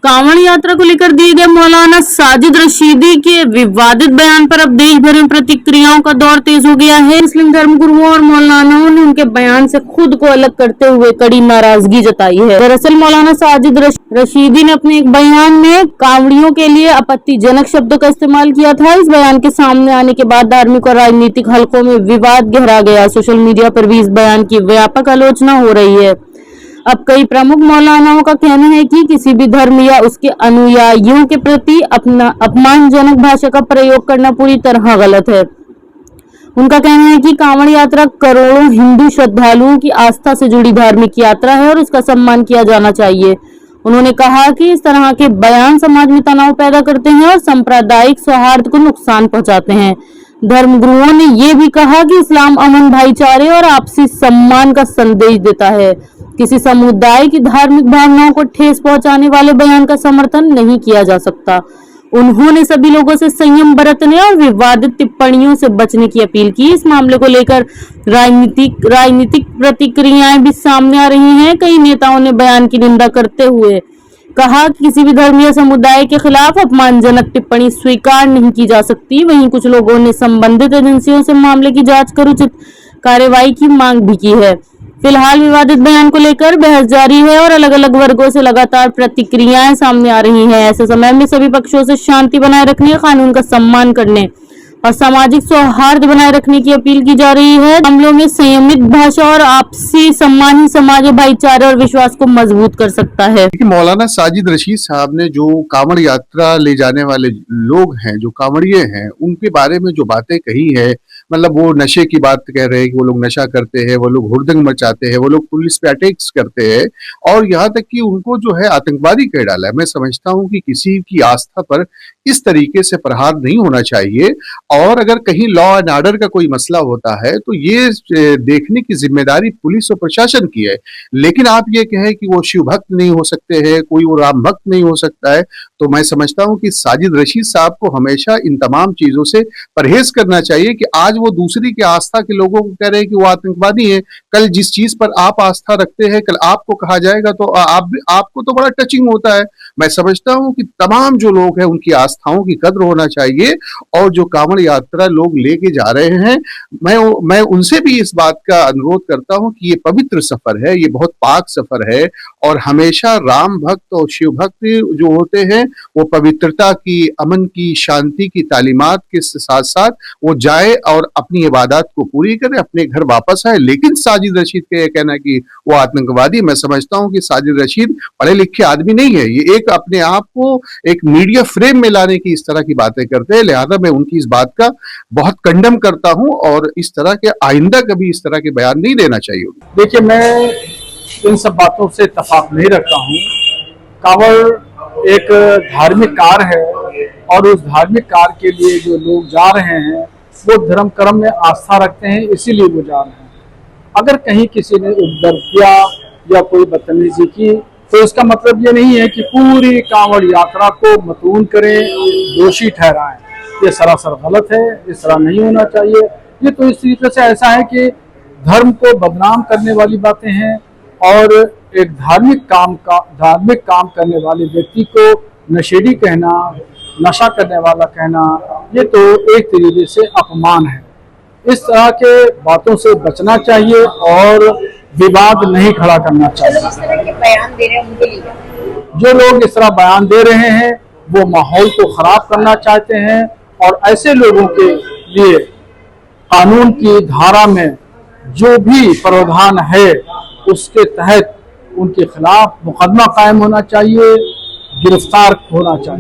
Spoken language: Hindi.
कांवड़ यात्रा को लेकर दिए गए मौलाना साजिद रशीदी के विवादित बयान पर अब देश भर में प्रतिक्रियाओं का दौर तेज हो गया है। मुस्लिम धर्मगुरुओं और मौलानाओं ने उनके बयान से खुद को अलग करते हुए कड़ी नाराजगी जताई है। दरअसल मौलाना साजिद रशीदी ने अपने एक बयान में कांवड़ियों के लिए आपत्तिजनक शब्दों का इस्तेमाल किया था। इस बयान के सामने आने के बाद धार्मिक और राजनीतिक हलकों में विवाद गहरा गया। सोशल मीडिया पर भी इस बयान की व्यापक आलोचना हो रही है। अब कई प्रमुख मौलानाओं का कहना है कि किसी भी धर्म या उसके अनुयायियों के प्रति अपमानजनक भाषा का प्रयोग करना पूरी तरह गलत है। उनका कहना है कि कांवड़ यात्रा करोड़ों हिंदू श्रद्धालुओं की आस्था से जुड़ी धार्मिक यात्रा है और उसका सम्मान किया जाना चाहिए। उन्होंने कहा कि इस तरह के बयान समाज में तनाव पैदा करते हैं और सांप्रदायिक सौहार्द को नुकसान पहुंचाते हैं। धर्मगुरुओं ने ये भी कहा कि इस्लाम अमन, भाईचारे और आपसी सम्मान का संदेश देता है। किसी समुदाय की धार्मिक भावनाओं को ठेस पहुंचाने वाले बयान का समर्थन नहीं किया जा सकता। उन्होंने सभी लोगों से संयम बरतने और विवादित टिप्पणियों से बचने की अपील की। इस मामले को लेकर राजनीतिक प्रतिक्रियाएं भी सामने आ रही हैं। कई नेताओं ने बयान की निंदा करते हुए कहा कि किसी भी धर्म या समुदाय के खिलाफ अपमानजनक टिप्पणी स्वीकार नहीं की जा सकती। वहीं कुछ लोगों ने संबंधित एजेंसियों से मामले की जांच कर उचित कार्रवाई की मांग भी की है। फिलहाल विवादित बयान को लेकर बहस जारी है और अलग अलग वर्गों से लगातार प्रतिक्रियाएं सामने आ रही हैं। ऐसे समय में सभी पक्षों से शांति बनाए रखने, कानून का सम्मान करने और सामाजिक सौहार्द बनाए रखने की अपील की जा रही है। मामलों में संयमित भाषा और आपसी सम्मान ही समाज, भाईचारे और विश्वास को मजबूत कर सकता है। मौलाना साजिद रशीद साहब ने जो कांवड़ यात्रा ले जाने वाले लोग हैं, जो कांवड़िए हैं, उनके बारे में जो बातें कही है, मतलब वो नशे की बात कह रहे हैं कि वो लोग नशा करते हैं, वो लोग हुड़दंग मचाते हैं, वो लोग पुलिस पे अटैक्स करते हैं और यहाँ तक कि उनको जो है आतंकवादी कह डाला है। मैं समझता हूँ कि किसी की आस्था पर इस तरीके से प्रहार नहीं होना चाहिए और अगर कहीं लॉ एंड ऑर्डर का कोई मसला होता है तो ये देखने की जिम्मेदारी पुलिस और प्रशासन की है। लेकिन आप ये कहें कि वो शिव भक्त नहीं हो सकते हैं, कोई वो राम भक्त नहीं हो सकता है, तो मैं समझता हूँ कि साजिद रशीद साहब को हमेशा इन तमाम चीजों से परहेज करना चाहिए कि आज वो दूसरी के आस्था के लोगों को कह रहे हैं कि वो आतंकवादी है। कल जिस चीज पर आप आस्था रखते हैं, कल आपको कहा जाएगा तो आपको तो बड़ा टचिंग होता है। मैं समझता हूँ कि तमाम जो लोग हैं उनकी आस्थाओं की कद्र होना चाहिए और जो कांवड़ यात्रा लोग लेके जा रहे हैं, मैं उनसे भी इस बात का अनुरोध करता हूँ कि ये पवित्र सफर है, ये बहुत पाक सफर है और हमेशा राम भक्त और शिव भक्त जो होते हैं वो पवित्रता की, अमन की, शांति की तालीमात के साथ साथ वो जाए और अपनी इबादत को पूरी करे, अपने घर वापस आए। लेकिन साजिद रशीद का यह कहना कि वो आतंकवादी, मैं समझता हूं कि साजिद रशीद पढ़े लिखे आदमी नहीं है। ये एक अपने आप को एक मीडिया फ्रेम में लाने की इस तरह की बातें करते हैं। लिहाजा मैं उनकी इस बात का बहुत कंडम करता हूं और इस तरह के आइंदा कभी इस तरह के बयान नहीं देना चाहिए। देखिए, मैं इन सब बातों से इत्तेफाक नहीं रखता हूँ। कांवड़ एक धार्मिक कार्य है और उस धार्मिक कार्य के लिए जो लोग जा रहे हैं वो धर्म कर्म में आस्था रखते हैं, इसीलिए वो जा रहे हैं। अगर कहीं किसी ने उपद्रव किया या कोई बदतमीजी की तो इसका मतलब ये नहीं है कि पूरी कांवड़ यात्रा को मतून करें, दोषी ठहराएं। ये सरासर गलत है, इस तरह नहीं होना चाहिए। ये तो इस तरीके से ऐसा है कि धर्म को बदनाम करने वाली बातें हैं और एक धार्मिक काम करने वाले व्यक्ति को नशेड़ी कहना, नशा करने वाला कहना, ये तो एक तरीके से अपमान है। इस तरह के बातों से बचना चाहिए और विवाद नहीं खड़ा करना चाहिए। इस तरह के बयान दे रहे हैं उनके लिए, जो लोग इस तरह बयान दे रहे हैं वो माहौल को खराब करना चाहते हैं और ऐसे लोगों के लिए कानून की धारा में जो भी प्रावधान है उसके तहत उनके खिलाफ मुकदमा कायम होना चाहिए, गिरफ्तार होना चाहिए।